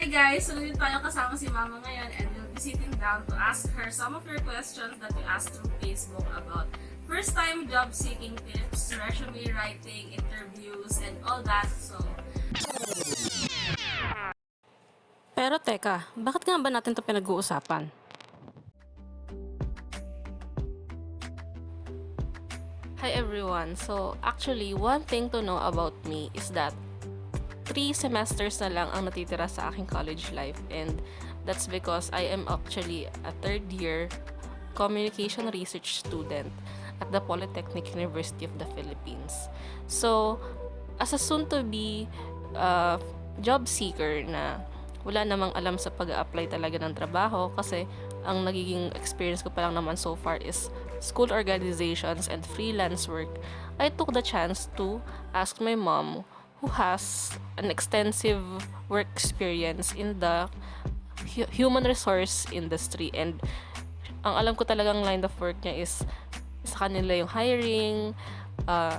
guys! So, nandito tayo kasama si Mama ngayon and we'll be sitting down to ask her some of your questions that you asked through Facebook about first-time job seeking tips, resume writing, interviews, and all that. So, Pero teka, bakit nga ba natin ito pinag-uusapan? Hi everyone! So actually, one thing to know about me is that 3 semesters na lang ang natitira sa aking college life, and that's because I am actually a third year communication research student at the Polytechnic University of the Philippines. So as a soon-to-be job seeker na wala namang alam sa pag-apply talaga ng trabaho, kasi ang nagiging experience ko pa lang naman so far is school organizations and freelance work, I took the chance to ask my mom, who has an extensive work experience in the human resource industry, and ang alam ko talagang line of work niya is sa kanila yung hiring,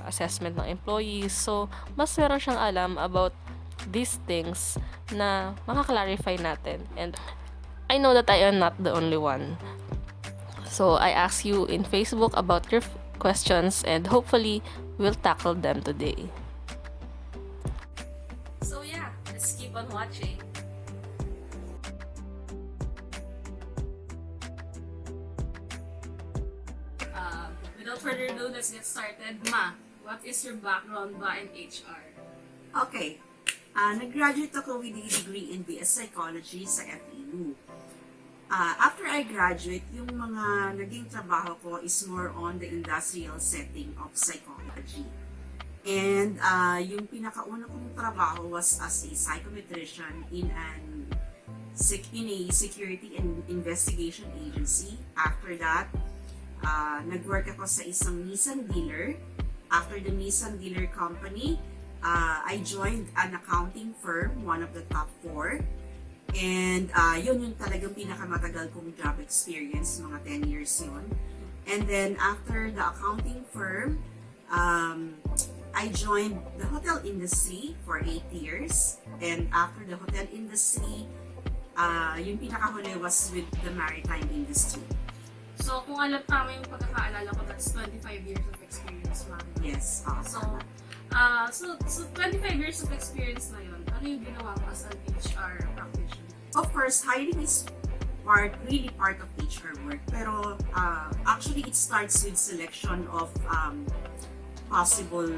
assessment ng employees. So mas meron siyang alam about these things na makaklarify natin, and I know that I am not the only one. So I ask you in Facebook about your questions, and hopefully we'll tackle them today. so yeah, let's keep on watching. Without further ado, let's get started. Ma, what is your background ba in HR? Okay. Nag-graduate ako with a degree in BS Psychology sa FEU. After I graduate, yung mga naging trabaho ko is more on the industrial setting of psychology. And yung pinakauna kong trabaho was as a psychometrician in a security and investigation agency. After that, nag-work ako sa isang Nissan dealer. After the Nissan dealer company, I joined an accounting firm, one of the top 4. And yun yung talagang pinakamatagal kong job experience, mga 10 years yun. And then after the accounting firm, I joined the hotel industry for 8 years. And after the hotel industry, yung pinakahuli was with the maritime industry. So, kung alam tama yung pagkakaalala ko, that's 25 years of experience, Ma'am. Yes. So 25 years of experience na yun, ano yung ginawa mo as an HR practitioner? Of course, hiring is really part of HR work. Pero actually, it starts with selection of possible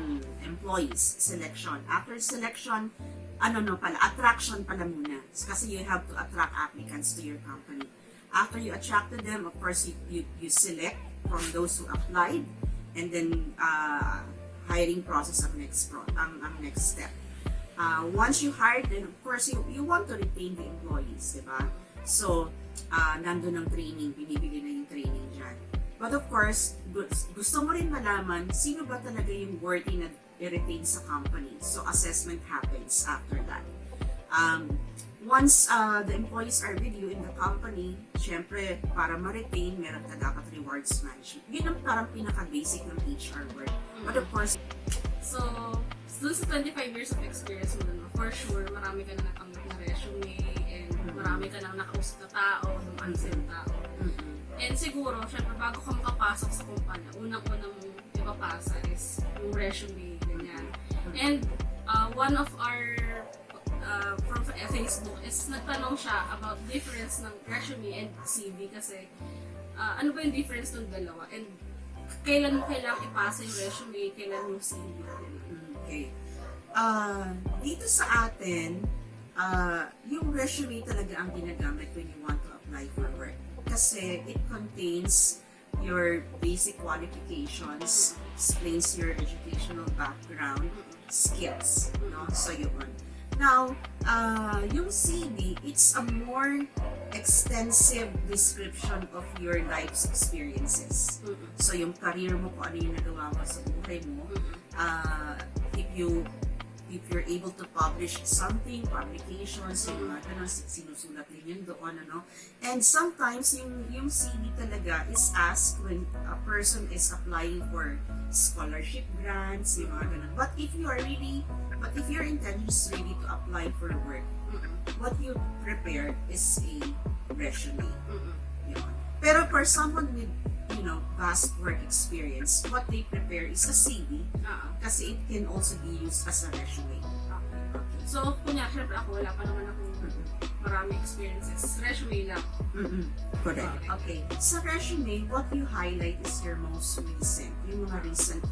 employees. Selection. After selection, attraction pala muna. Kasi you have to attract applicants to your company. After you attracted them, of course, you select from those who applied, and then hiring process ang next step. Once you hired them, of course, you want to retain the employees, di ba? So, nandun ang training, binibigay na yung training dyan. But of course, gusto mo rin malaman sino ba talaga yung worthy na i-retain sa company. So, assessment happens after that. Once the employees are with you in the company, syempre, para ma-retain, meron ka dapat rewards management. Yun ang parang pinaka-basic ng HR work. But of course, So, dun sa 25 years of experience mo dun, for sure, marami ka na nakamit na resume, and marami ka nang nakausap na tao, unseen tao. And siguro, syempre, bago ka makapasok sa kumpanya, unang-unang mong ipapasa is yung resume, ganyan. And one of our from Facebook is nagtanong siya about difference ng resume and CV, kasi ano ba yung difference ng dalawa, and kailan mo kailangang ipasa yung resume, kailan yung CV. okay. Dito sa atin, yung resume talaga ang ginagamit when you want to apply for work. Kasi it contains your basic qualifications, explains your educational background, skills, no? So yun. Now, yung CV, it's a more extensive description of your life's experiences. So, yung career mo, kung ano yung nagawa mo sa buhay mo, if you're able to publish something, publications, yung mga ganun, sinusulat din yun doon, ano. And sometimes, yung CV talaga is asked when a person is applying for scholarship grants, yung mga ganun. But if your intention is really to apply for work, what you prepared is a resume. Mm-mm. Yun. Pero for someone with, vast work experience, what they prepare is a CV kasi it can also be used as a resume. Okay. So, kunya, syempre ako, wala pa naman akong marami experiences. Resume lang. Correct. Okay. Sa resume, what you highlight is your most recent, yung mga recent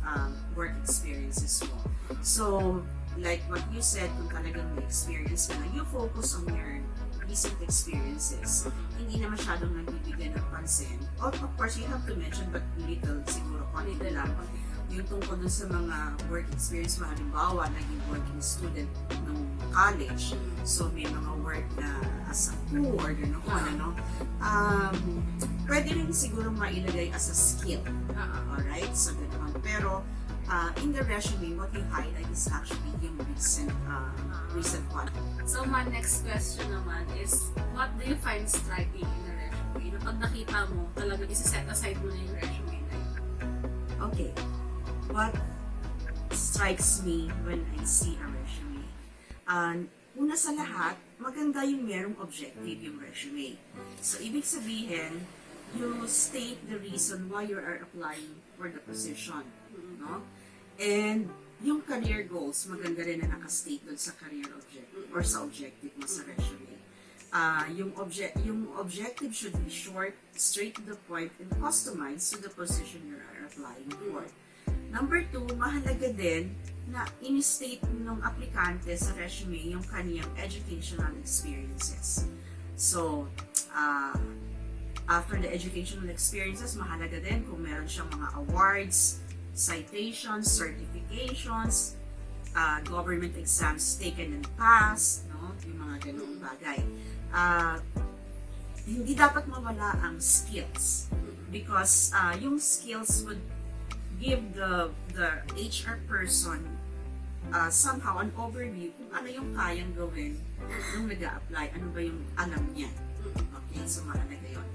work experiences mo. So, like what you said, kung talagang may experience ka na, you focus on your recent experiences. Hindi na masyadong nagbibigyan ng pansin. Of course, you have to mention, but little, siguro, konti lang. Yung tungkol dun sa mga work experience mo, halimbawa, naging working student ng college, so may mga work na as a crew or gano'n, pwede rin siguro mailagay as a skill. Alright? So, gano'n. Pero, in the resume, what you highlight is actually yung recent one. So, my next question naman is, what do you find striking in a resume? Na pag nakita mo, talagang isi-set aside mo na yung resume na yun. Okay. What strikes me when I see a resume? Una sa lahat, maganda yung merong objective yung resume. So, ibig sabihin, you state the reason why you are applying for the position. No? And yung career goals, maganda rin na nakastate doon sa career objective or sa objective mo sa resume. Yung objective should be short, straight to the point, and customized to the position you are applying for. Number 2, mahalaga din na in-state ng aplikante sa resume yung kaniyang educational experiences. So, after the educational experiences, mahalaga din kung meron siyang mga awards, citations, certifications, government exams taken and passed, no? Yung mga ganoong bagay. Hindi dapat mawala ang skills because yung skills would give the HR person somehow an overview kung ano yung kayang gawin nung nag-a-apply, ano ba yung alam niya. Okay, so mahalaga yun.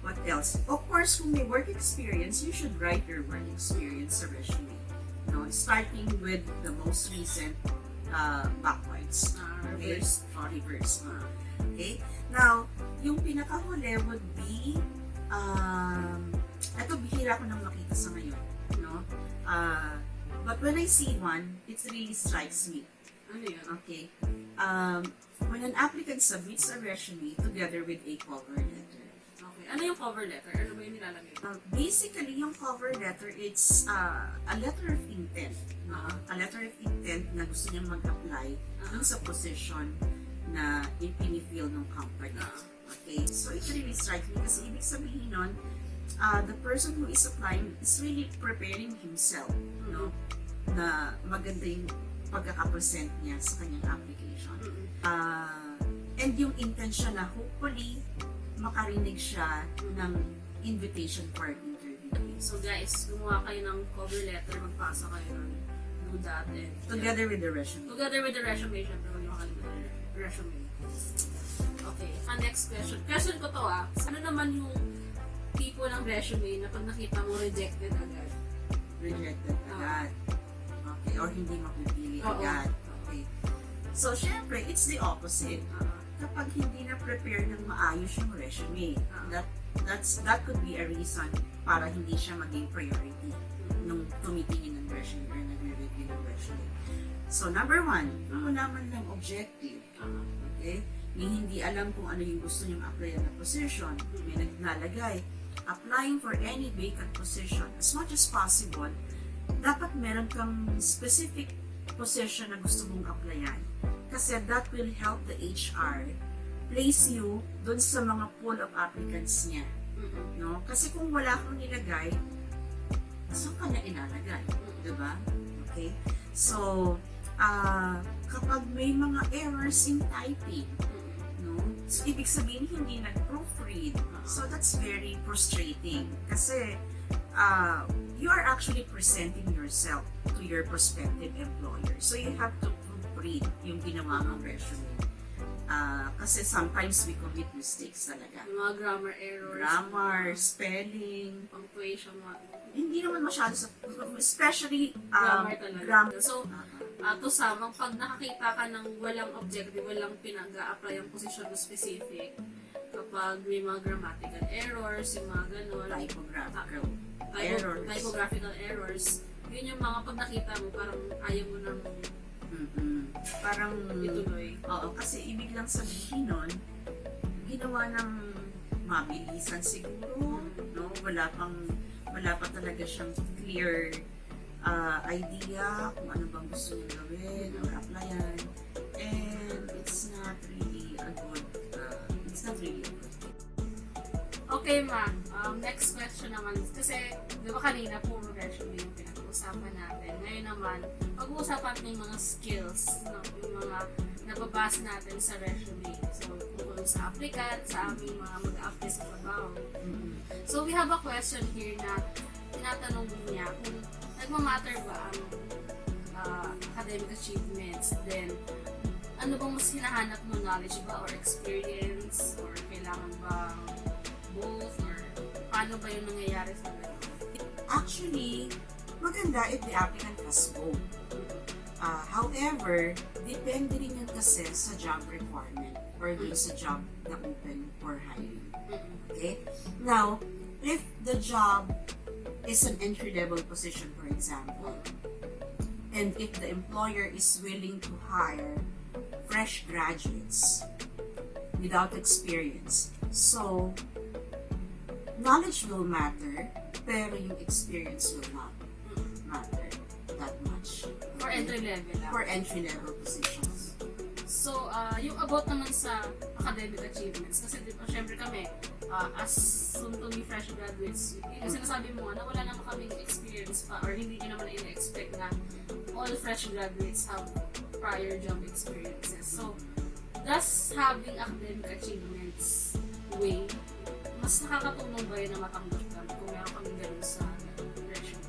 What else? Of course, kung may work experience, you should write your work experience sa resume. No? Starting with the most recent backwards. Reverse. Reverse. Okay? Now, yung pinakahuli would be, ito bihira ko nang makita sa ngayon. No? But when I see one, it really strikes me. Ano yun? Okay? When an applicant submits a resume together with a cover letter. Okay. Ano yung cover letter? Ano ba yung nilalagay? Basically, yung cover letter, it's a letter of intent. A letter of intent na gusto niyang mag-apply dun sa position na ipinifill ng company. Okay? So, it really strikes me kasi ibig sabihin nun, the person who is applying is really preparing himself, no? Na maganda yung pagkakapresent niya sa kanyang application. And yung intention na hopefully makarinig siya ng invitation for an interview. So guys, gumawa kayo ng cover letter, magpasa kayo ng do that and Together with the resume. Together with the resume, syempre huwag niyo makalimutan yung resume. Okay, ang next question. Question ko to ano naman yung tipo ng resume na pag nakita mo rejected agad? Rejected agad. Okay, or hindi mapipili agad. Okay. So, syempre, it's the opposite. Kapag hindi na prepare ng maayos yung resume, that could be a reason para hindi siya maging priority nung tumitingin ng resume or nagre-review ng resume. So, number 1, naman lang objective. Okay? May hindi alam kung ano yung gusto niyang applyan na position. May naglalagay, applying for any vacant position as much as possible, dapat meron kang specific position na gusto mong applyan. Kasi that will help the HR place you dun sa mga pool of applicants niya. No? Kasi kung wala kang nilagay, saan ka na inalagay? Diba? Okay? So, kapag may mga errors in typing, no? So, ibig sabihin hindi nag-proofread. So, that's very frustrating. Kasi, you are actually presenting yourself to your prospective employer. So, you have to proofread yung ginawa mong resume. Kasi sometimes we commit mistakes talaga. Yung mga grammar errors. Grammar, spelling, punctuation, hindi naman masyado sa, especially grammar talaga. grammar. So, to some, pag nakakita ka ng walang objective, walang pinag-a-apply ang posisyon na specific, kapag may mga grammatical errors, yung mga gano'n, typographical errors, yun yung mga pag nakita mo, parang ayaw mo nang parang ituloy. Oo, kasi ibig lang sabihin nun, ginawa ng mabilisan siguro, no? Wala pa talaga siyang clear idea kung ano bang gusto niyang gawin or applyan, and it's not really a good Okay, ma. Next question naman. Kasi, di ba kanina, puro resume yung pinag-uusapan natin. Ngayon naman, pag-uusapan natin yung mga skills, no? Yung mga nababasa natin sa resume. So, tungkol sa applicant, sa aming mga mag-apply sa trabaho. So, we have a question here na tinatanong niya kung nagmamatter ba ang academic achievements, then ano bang mas hinahanap mo, knowledge ba or experience, or kailangan ba both, or paano ba yung nangyayari sa ganun? Actually, maganda if the applicant has both. However, depende rin yun kasi sa job requirement or dun sa job na open for hiring. Okay? Now, if the job is an entry-level position, for example, and if the employer is willing to hire fresh graduates without experience, so knowledge will matter, pero yung experience will not matter that much. For entry-level lang. For entry-level positions. So, yung about naman sa academic achievements, kasi di ba, syempre kami, as soon-to-be fresh graduates, yung sinasabi mo nga na wala naman kaming experience pa, or hindi nyo naman ina-expect na all fresh graduates have prior job experiences. So, does having academic achievements way, mas nakakatulong ba yun na matanggap ka kung meron kami ganun sa resume?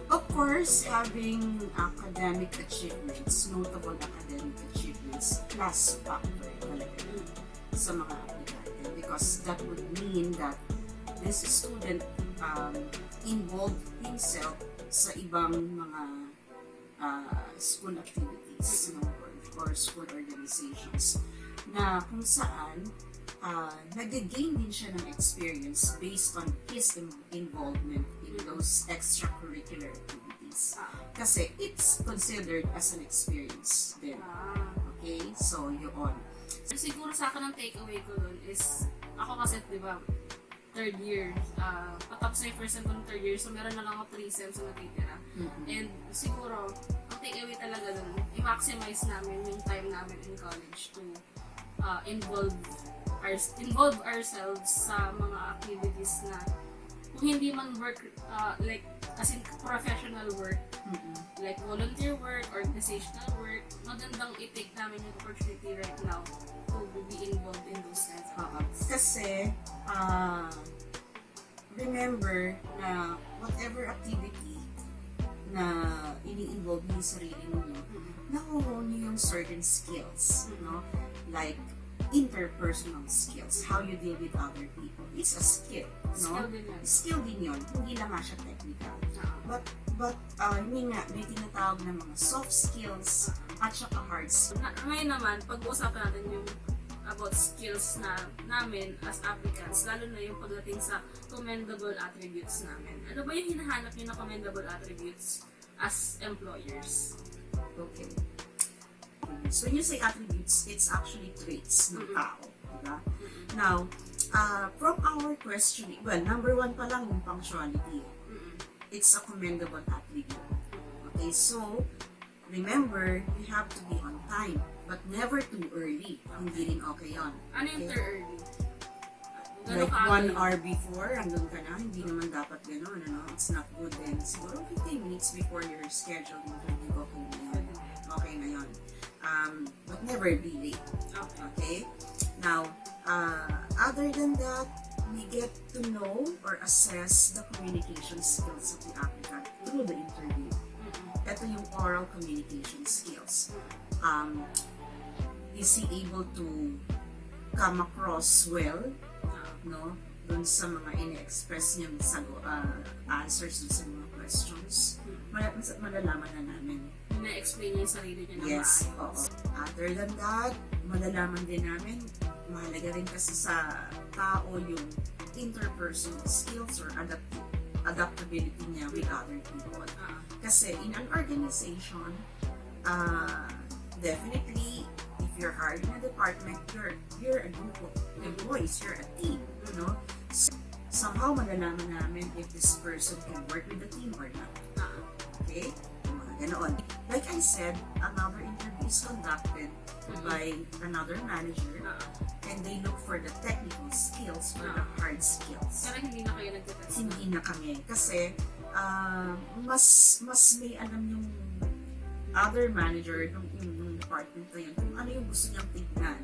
Of course, having academic achievements, notable academic achievements, plus factor talaga sa mga aplikante, because that would mean that this student involved himself sa ibang mga school activities, no, or school organizations, na kung saan nag-gain din siya ng experience based on his involvement in those extracurricular activities. Kasi it's considered as an experience din. Okay? So, yun. Siguro sa akin ang takeaway ko dun is, ako kasi, di ba, third year, patapos na yung first sem ko ng third year, so meron na lang ako 3 sems na natitira. And siguro, ang takeaway talaga dun, i-maximize namin yung time namin in college to involve ourselves sa mga activities na kung hindi man work, like, as in professional work, like volunteer work, organizational work, magandang i-take namin yung opportunity right now to be involved in those kinds of activities. Kasi, remember na whatever activity na ini-involve niyo yung sarili niyo, nakuha niyo yung certain skills, no? Like, interpersonal skills, how you deal with other people. It's a skill, no? Skill din yun. Hindi lang nga siya technical. But yun nga, may tinatawag na mga soft skills at saka hard skills. Ngayon naman, pag-uusapan natin yung about skills na namin as applicants, lalo na yung pagdating sa commendable attributes namin. Ano ba yung hinahanap nyo na commendable attributes as employers? Okay. So, when you say attributes, it's actually traits ng tao. Diba? Now, from our questioning, well, number 1 pa lang yung punctuality. It's a commendable attribute. Okay, so, remember, you have to be on time, but never too early. Hindi rin okay yun. Ano yung too early? Like 1 hour before, andun ka na, hindi naman dapat gano'n, ano? It's not good. And siguro 15 minutes before your scheduled interview, okay na yun. Okay na yun. But never be late. Okay? Now, other than that, we get to know or assess the communication skills of the applicant through the interview. Ito yung oral communication skills. Is he able to come across well? No? dun sa mga in-express niyang answers dun sa mga questions, malalaman na namin. Na-explain niya yung sarili niya na Yes, oo. maayos. Other than that, malalaman din namin, mahalaga rin kasi sa tao yung interpersonal skills or adaptability niya with other people. Kasi in an organization, definitely, if you're hired in a department, you're a group of employees, you're a team, you know? So, somehow malalaman namin if this person can work with the team or not. Okay? Mga ganoon. Like I said, another interview is conducted by another manager and they look for the technical skills, for the hard skills. Pero hindi na kayo nagtitest. Hindi na kami. Kasi mas may alam yung other manager ng department na yun kung ano yung gusto niyang tignan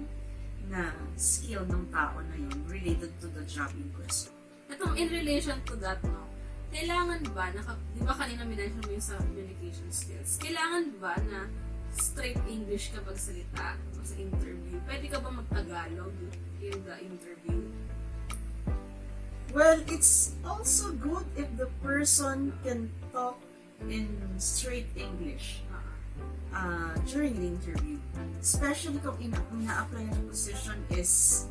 na skill ng tao na yun related to the job in question. Ito, in relation to that, no, kailangan ba, di ba kanina minention mo yung sa communication skills, kailangan ba na straight English ka pagsalita sa interview? Pwede ka ba mag-Tagalog in the interview? Well, it's also good if the person can talk in straight English during the interview. Especially kung ina-apply ng position is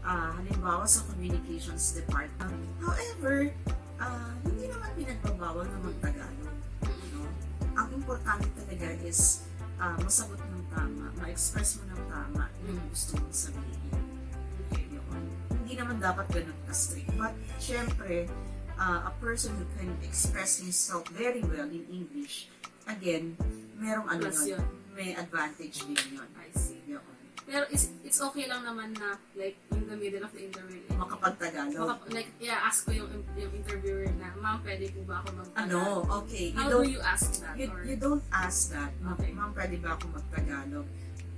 halimbawa sa communications department. However, hindi naman pinagbabawal na mag-Tagalog. No? Ang importante talaga is masagot ng tama, ma-express mo ng tama yung gusto mong sabihin. Okay, yun. Hindi naman dapat ganun ka-strict. But, syempre, a person who can express himself very well in English, again, merong ano Plus yun, may advantage din yun. I see. Yun. Pero it's okay lang naman na, like, in the middle of the interview, Makapag-Tagalog. ask ko yung interviewer na, ma'am, pwede po ba ako mag-Tagalog? Okay. How do you ask that? You don't ask that. Okay. Ma'am, pwede ba ako mag-Tagalog?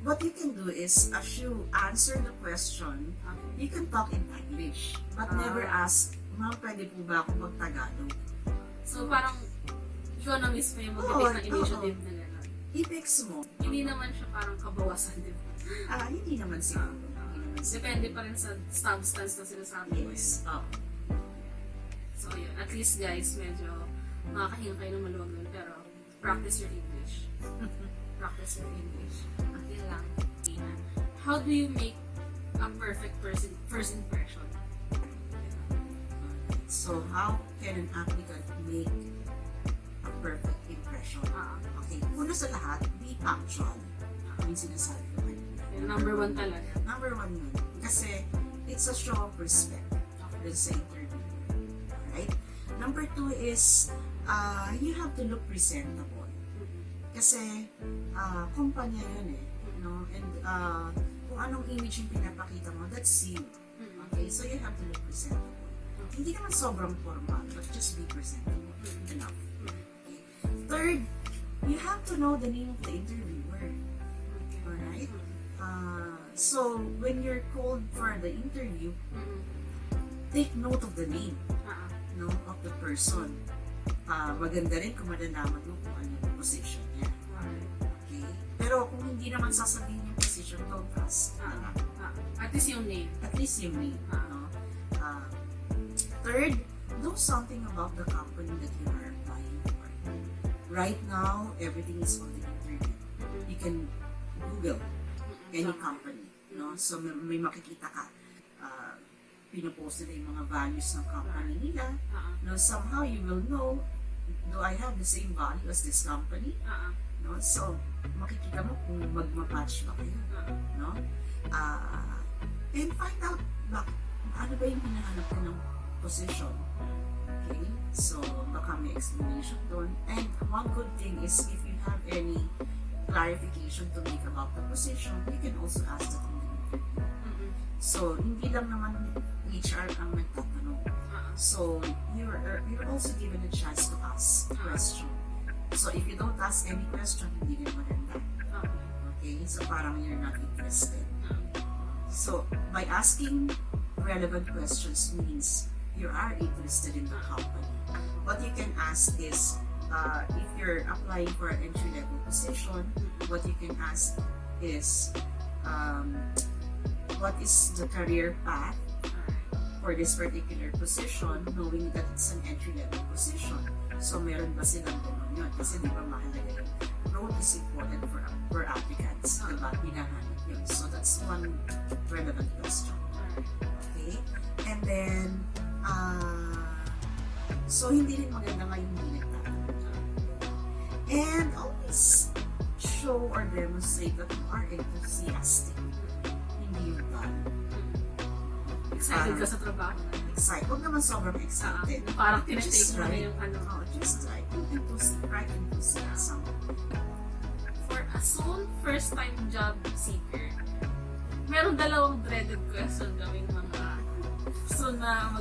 What you can do is, as you answer the question, you can talk in English. But never ask, ma'am, pwede po ba ako mag-Tagalog? So, parang, siya na mismo yung mag-take ng initiative na gano'n. I-fix mo. Hindi naman siya parang kabawasan, di ba? Hindi naman siguro. Hindi naman siguro. Depende pa rin sa substance na sinasabi mo. Yes. So, yun. At least, guys, medyo makakahinga kayo ng maluwag nun. Pero, practice your English. Practice your English. Okay lang. How do you make a perfect first impression? So, how can an applicant make a perfect impression? Okay. Una sa lahat, be punctual. Yung sinasabi ko kanina. Number one talaga. Number one yun. Kasi, it's a show of respect dun sa interview. Alright? Number two is, you have to look presentable. Kasi, kumpanya yun eh. No? And, kung anong image yung pinapakita mo, that's you. Okay? So, you have to look presentable. Hindi naman sobrang formal, but just be presentable. Enough. Okay? Third, you have to know the name of the interviewer. Alright? So, when you're called for the interview, take note of the name, no, of the person. Maganda rin kung malalaman mo kung ano yung position niya. Okay? Pero kung hindi naman sasabihin yung position, don't ask. At least yung name. At least yung name. No? Third, know something about the company that you are applying for. Right now, everything is on the internet. You can Google any company. No? So, may makikita ka. Pinopost nila yung mga values ng company nila. No? Somehow, you will know, do I have the same value as this company? No? So, makikita mo kung magma-match ba kayo. No? And find out ano ba yung hinahanap ko ng position. Okay? So, baka may explanation doon. And one good thing is if you have any clarification to make about the position, you can also ask that in the interview. So, hindi lang naman HR ang nagtatanong. So, you're also given a chance to ask a question. So, if you don't ask any question, hindi rin maganda. Okay? So, parang you're not interested. So, by asking relevant questions means you are interested in the company. What you can ask is, if you're applying for an entry-level position, what you can ask is, what is the career path for this particular position, knowing that it's an entry-level position. So, meron ba silang ganun yun? Kasi di ba mahalaga yun? Role is important for applicants. Diba? Hinahanap yun. So, that's one relevant question. Okay? And then, so hindi rin maganda nga yung hindi nagtatanong. And always show or demonstrate that you are enthusiastic. Hindi yung Excited ka sa trabaho na. excited. Huwag naman sobrang excited. Parang Just tinatake mo na right. yung ano. Oh, just right. Right enthusiasm. For a soon first-time job seeker, meron dalawang dreaded question gawing mga soon na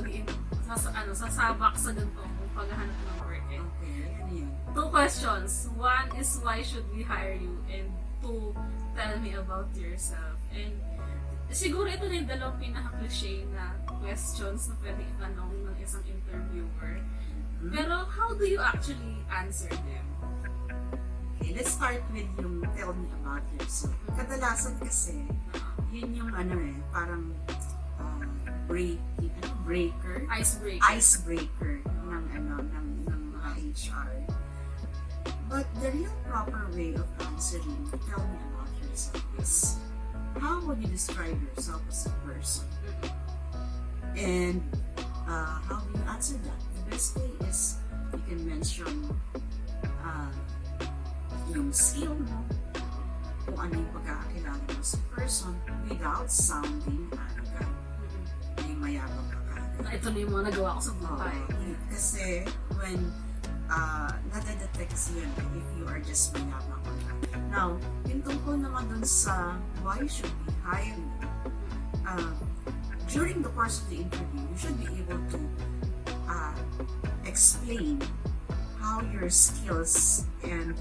sasabak sa ganitong paghahanap ng work. Eh. Okay, ano yun? 2 questions. 1 is why should we hire you? And 2, tell me about yourself. And siguro ito na yung dalawang pinaka-cliche na questions na pwede itanong ng isang interviewer. Pero how do you actually answer them? Okay, let's start with yung tell me about yourself. Kadalasan kasi, yun yung parang breaker, icebreaker ng mga HR. But the real proper way of answering tell me about yourself is how would you describe yourself as a person? And how do you answer that? The best way is you can mention yung skill mo, kung ano yung pagkakakilala mo sa person without sounding arrogant. Yung mayabang ka kagad. Ito na yung mga nagawa ko sa buhay. Kasi when nadedetect kasi yun if you are just mayabang or not. Now, yung tungkol naman dun sa why you should be hiring during the course of the interview, you should be able to explain how your skills and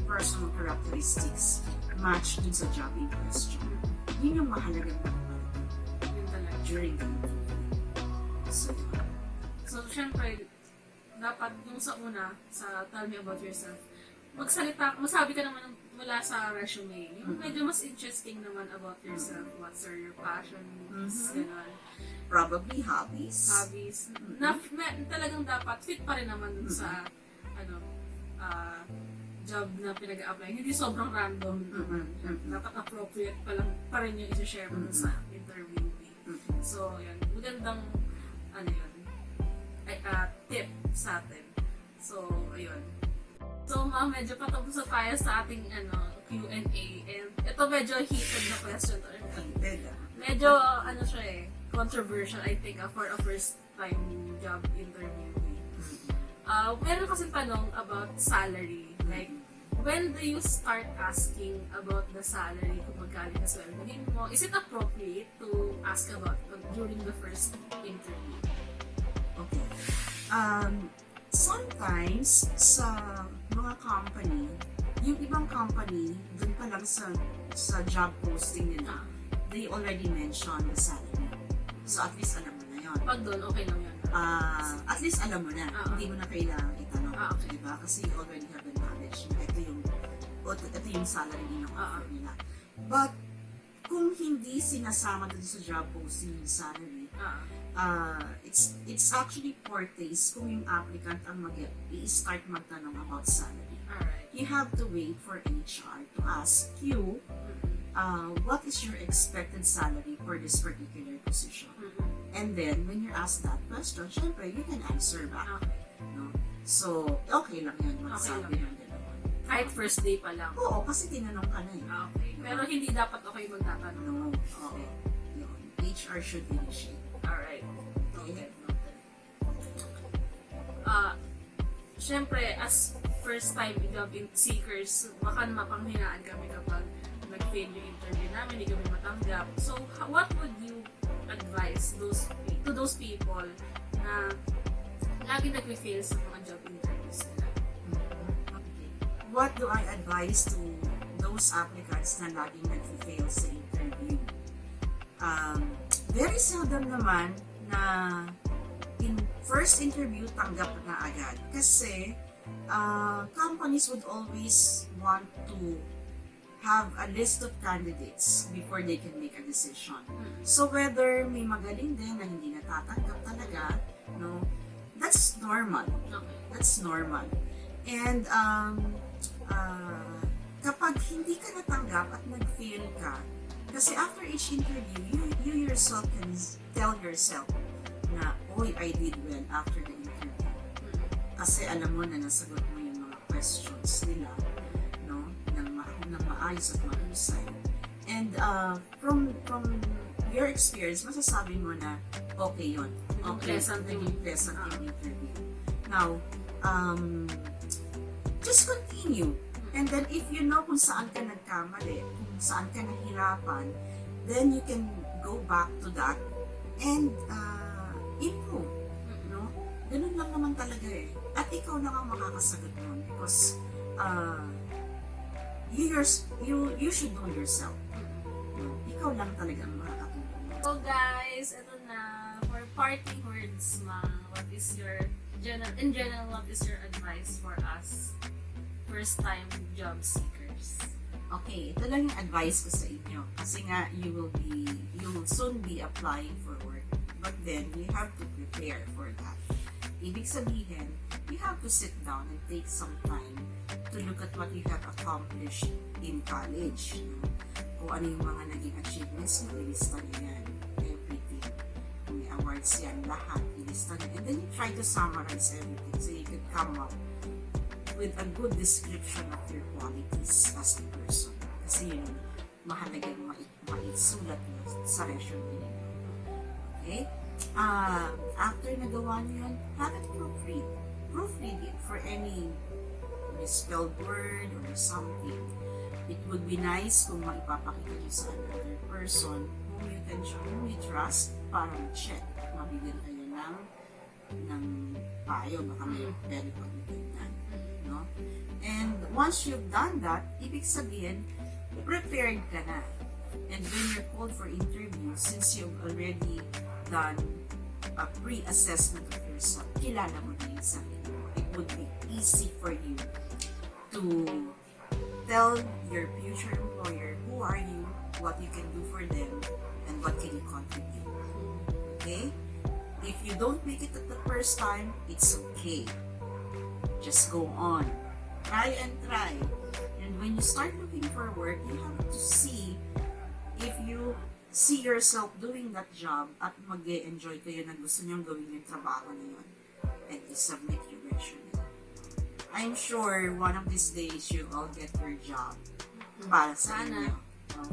personal characteristics match dun sa job in question. Yun yung mahalagang during the interview. So, syempre, dapat yung sa una, sa tell me about yourself, masabi ka naman mula sa resume. Yung medyo mas interesting naman about yourself. What are your passions, gano'n. Probably hobbies. Na talagang dapat fit pa rin naman dun sa job na pinag-a-apply. Hindi sobrang random naman. Dapat appropriate pa rin yung i-share mo sa interviewee. So, yan. Magandang tip sa atin. So, ayun. So, medyo patapos na tayo sa ating Q&A. And ito medyo heated na question. Medyo, controversial, I think, for a first-time job interviewee. Meron kasing tanong about salary. Like, when do you start asking about the salary kung magkano na sweldo mo? Is it appropriate to ask about during the first interview? Okay. Sometimes, sa mga company, yung ibang company, dun pa lang sa job posting nila, they already mentioned the salary. So, at least alam mo na yun. Pag doon, okay lang yan. At least alam mo na. Hindi mo na kailangan itanong. Okay. Diba? Kasi you already have the knowledge na ito yung salary din ang offer nila. But, kung hindi sinasama dun sa job posting yung salary, it's actually poor taste kung yung applicant ang i-start magtanong about salary. Alright. You have to wait for HR to ask you what is your expected salary for this particular position. And then, when you're asked that question, syempre, you can answer back. No? So, okay lang yun. Magsabi ng gano'n. Kahit first day pa lang. Oo, kasi tinanong ka na eh. Okay. Pero hindi dapat okay magtatanong. No, oo. Yun. HR should initiate. Alright. Okay. Syempre, as first-time job seekers, baka mapanghinaan kami kapag nag-fail yung interview namin, hindi kami matanggap. So, what would you advise to those people na lagi nag-fail sa mga job interviews nila? Okay. What do I advise to those applicants na laging nag-fail sa interview? Very seldom naman na in first interview tanggap na agad. Kasi companies would always want to have a list of candidates before they can make a decision. So whether may magaling din na hindi natatanggap talaga, no, that's normal. Okay. That's normal. And kapag hindi ka natanggap at nag-fail ka, kasi after each interview, you yourself can tell yourself na, oy, I did well after the interview. Kasi alam mo na nasagot mo yung mga questions nila, no, ng maayos at mahusay. And from your experience, masasabi mo na okay yun. Okay, naging pleasant yung interview. Now, just continue. And then if you know kung saan ka nagkamali, kung saan ka nahirapan, then you can go back to that and improve. No? Ganun lang naman talaga eh. At ikaw lang ang makakasagot nun because you should know yourself. No? Ikaw lang talaga ang makakatulong. So guys, ito na. For parting words, what is your what is your advice for us first-time job seekers? Okay, ito lang yung advice ko sa inyo. Kasi nga, you will soon be applying for work. But then, you have to prepare for that. Ibig sabihin, you have to sit down and take some time to look at what you have accomplished in college. Kung ano yung mga naging achievements mo, ilista nyo yan. Everything. Kung may awards yan, lahat, ilista nyo. And then you try to summarize everything so you can come up with a good description of your qualities as a person. Kasi yun, mahalagang maisulat mo sa resume niyo. Okay? After nagawa niyo yun, have it proofread. Proofread it for any misspelled word or something. It would be nice kung maipapakita niyo sa another person whom you trust para ma-check. Mabigyan kayo ng payo. Baka may pwede pag-bigyan. No? And once you've done that, ibig sabihin, prepared ka na. And when you're called for interview, since you've already done a pre-assessment of yourself, kilala mo na yung sarili mo. It would be easy for you to tell your future employer who are you, what you can do for them, and what can you contribute. Okay? If you don't make it at the first time, it's okay. Just go on. Try and try. And when you start looking for work, you have to see if you see yourself doing that job at mag-e-enjoy kayo na gusto niyong gawin yung trabaho na yun. And you submit your resume. I'm sure one of these days you'll all get your job para sa inyo. No?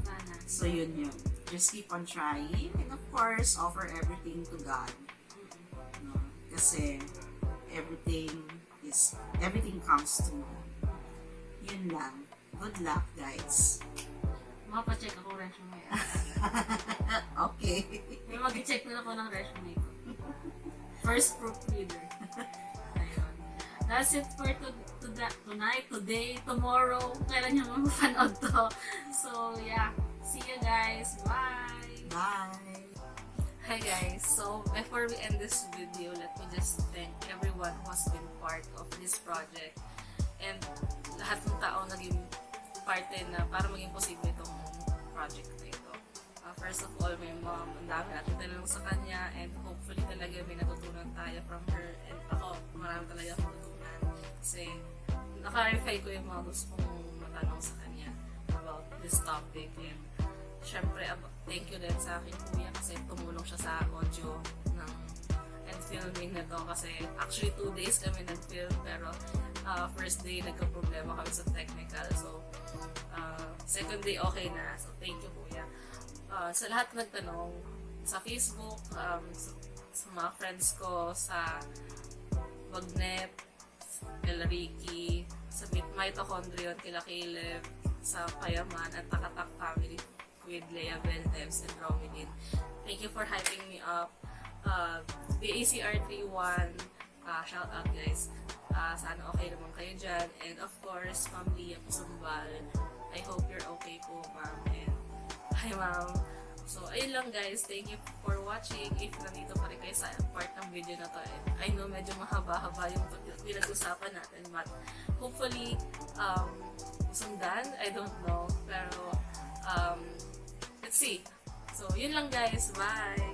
So yun. Just keep on trying and of course, offer everything to God. No? Kasi everything comes to me. Yun lang. Good luck, guys. Mapacheck ako resume. Okay. May mag-check na ako ng resume ko. First proofreader. Ayun. That's it for tonight, today, tomorrow. Kailan nyo mapapanood to. So, yeah. See you guys. Bye! Bye! Hi guys, so before we end this video, let me just thank everyone who has been part of this project and lahat ng tao naging parte na para maging posible itong project na ito. First of all, my mom, ang dami natin talagang sa kanya and hopefully talaga may natutunan tayo from her and ako, marami talaga akong natutunan kasi naka-verify ko yung mga gusto kong matanong sa kanya about this topic and syempre, thank you din sa aking kuya kasi tumulong siya sa audio and filming na to kasi actually 2 days kami nag-film pero first day nagka-problema kami sa technical so second day okay na so thank you kuya. Sa lahat nagtanong sa Facebook, sa mga friends ko, sa Magnet, kila Ricky, sa Mitochondrion, kila Caleb, sa Payaman at Takatak family with Leia Beltems and Romilin. Thank you for hyping me up. BACR31, shout out guys. Sana okay naman kayo dyan. And of course, Ma'am Leah Pusumbal. I hope you're okay po, ma'am. And hi, ma'am. So, ayun lang guys. Thank you for watching. If nandito pa rin kayo sa part ng video na to. And I know medyo mahaba-haba yung pinag-usapan natin. But hopefully, sundan. I don't know. Pero succeed. So, yun lang guys. Bye!